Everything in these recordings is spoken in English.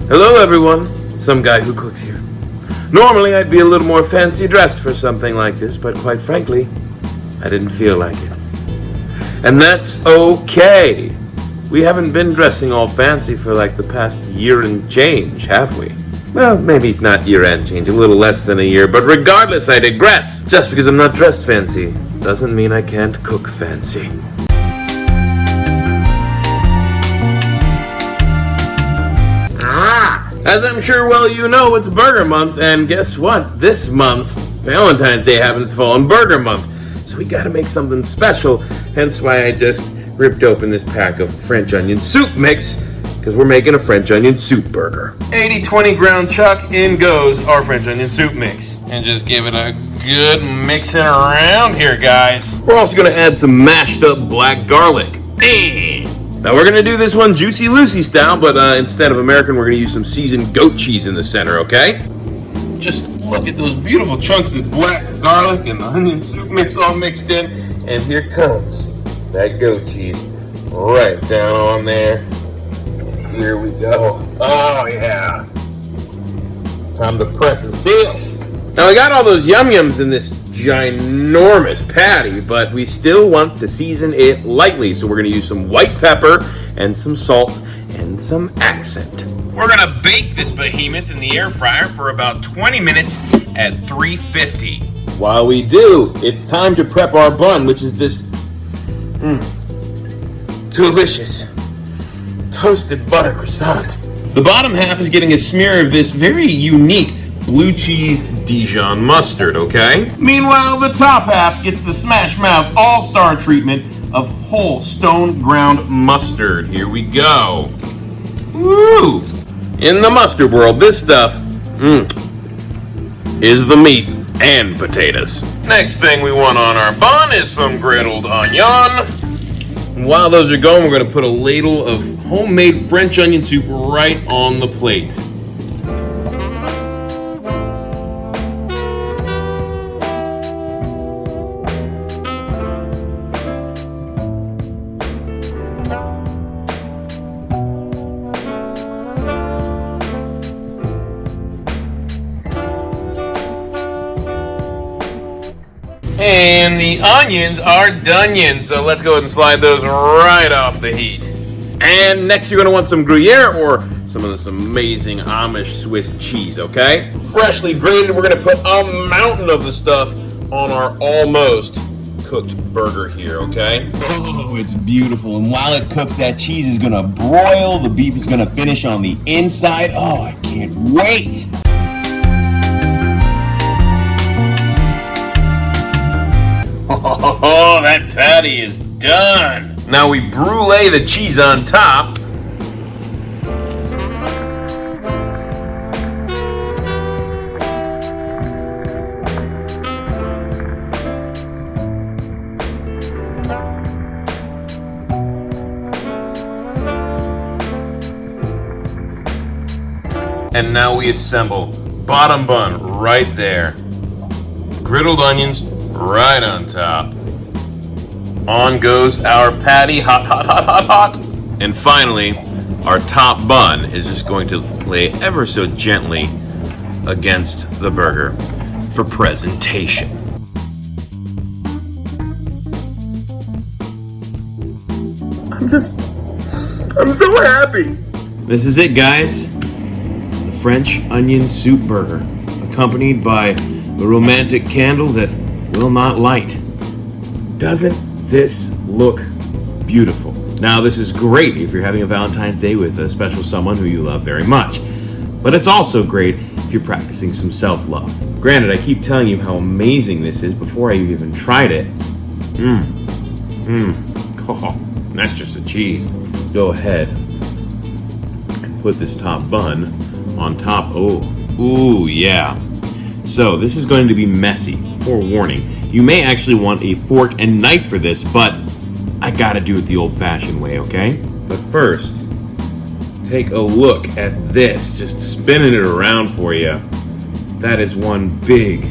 Hello everyone, some guy who cooks here. Normally I'd be a little more fancy dressed for something like this, but quite frankly, I didn't feel like it. And that's okay. We haven't been dressing all fancy for like the past year and change, have we? Well, maybe not year and change, a little less than a year, but regardless, I digress. Just because I'm not dressed fancy doesn't mean I can't cook fancy. As I'm sure well you know, it's Burger Month, and guess what? This month, Valentine's Day happens to fall on Burger Month. So we gotta make something special, hence why I just ripped open this pack of French onion soup mix, because we're making a French onion soup burger. 80-20 ground chuck, in goes our French onion soup mix. And just give it a good mixing around here, guys. We're also gonna add some mashed up black garlic. Now we're gonna do this one Juicy Lucy style, but instead of American, we're gonna use some seasoned goat cheese in the center, okay? Just look at those beautiful chunks of black garlic and the onion soup mix all mixed in. And here comes that goat cheese right down on there. Here we go. Oh yeah. Time to press and seal. Now we got all those yum-yums in this ginormous patty, but we still want to season it lightly. So we're gonna use some white pepper and some salt and some accent. We're gonna bake this behemoth in the air fryer for about 20 minutes at 350. While we do, it's time to prep our bun, which is this delicious toasted butter croissant. The bottom half is getting a smear of this very unique blue cheese Dijon mustard, okay? Meanwhile, the top half gets the Smash Mouth all-star treatment of whole stone ground mustard. Here we go. Woo! In the mustard world, this stuff is the meat and potatoes. Next thing we want on our bun is some grilled onion. And while those are going, we're gonna put a ladle of homemade French onion soup right on the plate. And the onions are donions, so let's go ahead and slide those right off the heat. And next you're going to want some Gruyere or some of this amazing Amish Swiss cheese, okay? Freshly grated, we're going to put a mountain of the stuff on our almost cooked burger here, okay? Oh, it's beautiful. And while it cooks, that cheese is going to broil. The beef is going to finish on the inside. Oh, I can't wait. Oh, that patty is done. Now we brulee the cheese on top. And now we assemble bottom bun right there. Griddled onions right on top. On goes our patty, hot, hot, hot, hot, hot. And finally, our top bun is just going to lay ever so gently against the burger for presentation. I'm so happy. This is it, guys. The French onion soup burger, accompanied by a romantic candle that will not light. Doesn't this look beautiful? Now, this is great if you're having a Valentine's Day with a special someone who you love very much. But it's also great if you're practicing some self-love. Granted, I keep telling you how amazing this is before I even tried it. Oh, that's just the cheese. Go ahead and put this top bun on top. Oh, ooh, yeah. So this is going to be messy, forewarning. You may actually want a fork and knife for this, but I gotta do it the old-fashioned way, okay? But first, take a look at this, just spinning it around for you. That is one big,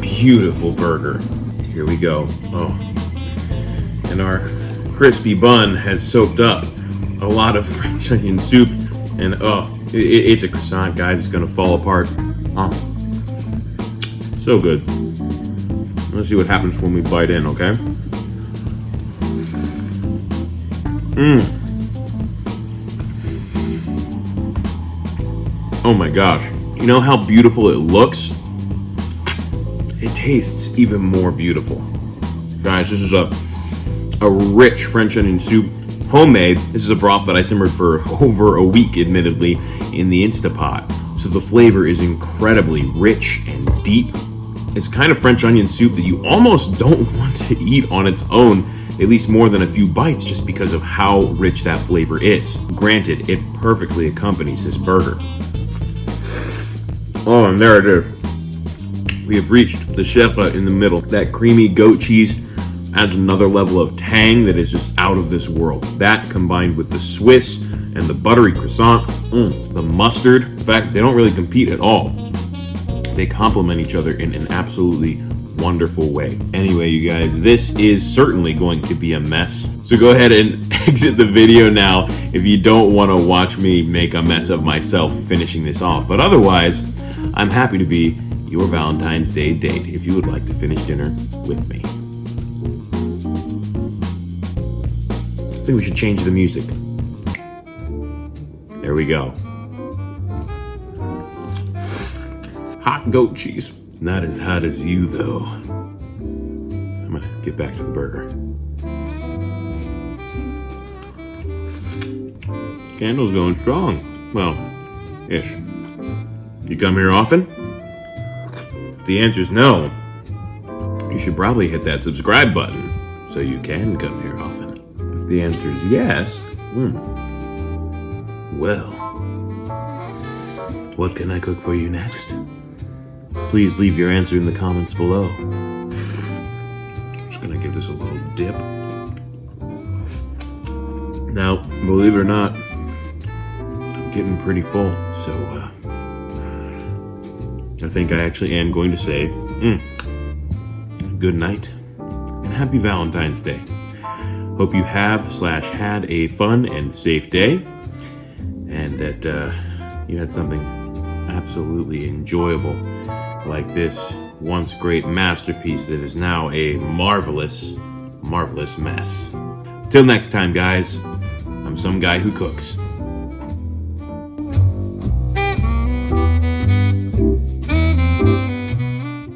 beautiful burger. Here we go. Oh, and our crispy bun has soaked up a lot of French onion soup, and oh, It's a croissant, guys. It's gonna fall apart. Oh, so good. Let's see what happens when we bite in, okay? Oh my gosh. You know how beautiful it looks? It tastes even more beautiful. Guys, this is a rich French onion soup. Homemade. This is a broth that I simmered for over a week, admittedly, in the Instapot. So the flavor is incredibly rich and deep. It's kind of French onion soup that you almost don't want to eat on its own, at least more than a few bites, just because of how rich that flavor is. Granted, it perfectly accompanies this burger. Oh, and there it is. We have reached the chevre in the middle. That creamy goat cheese adds another level of tang that is just out of this world. That combined with the Swiss and the buttery croissant, the mustard. In fact, they don't really compete at all. They complement each other in an absolutely wonderful way. Anyway, you guys, this is certainly going to be a mess. So go ahead and exit the video now if you don't want to watch me make a mess of myself finishing this off. But otherwise, I'm happy to be your Valentine's Day date if you would like to finish dinner with me. I think we should change the music. There we go. Hot goat cheese. Not as hot as you, though. I'm gonna get back to the burger. Candle's going strong. Well, ish. You come here often? If the answer's no, you should probably hit that subscribe button so you can come here often. If the answer's yes, well, what can I cook for you next? Please leave your answer in the comments below. I'm just gonna give this a little dip. Now, believe it or not, I'm getting pretty full, so I think I actually am going to say good night and happy Valentine's Day. Hope you have/had a fun and safe day, and that you had something absolutely enjoyable like this once great masterpiece that is now a marvelous, marvelous mess. Till next time, guys, I'm some guy who cooks.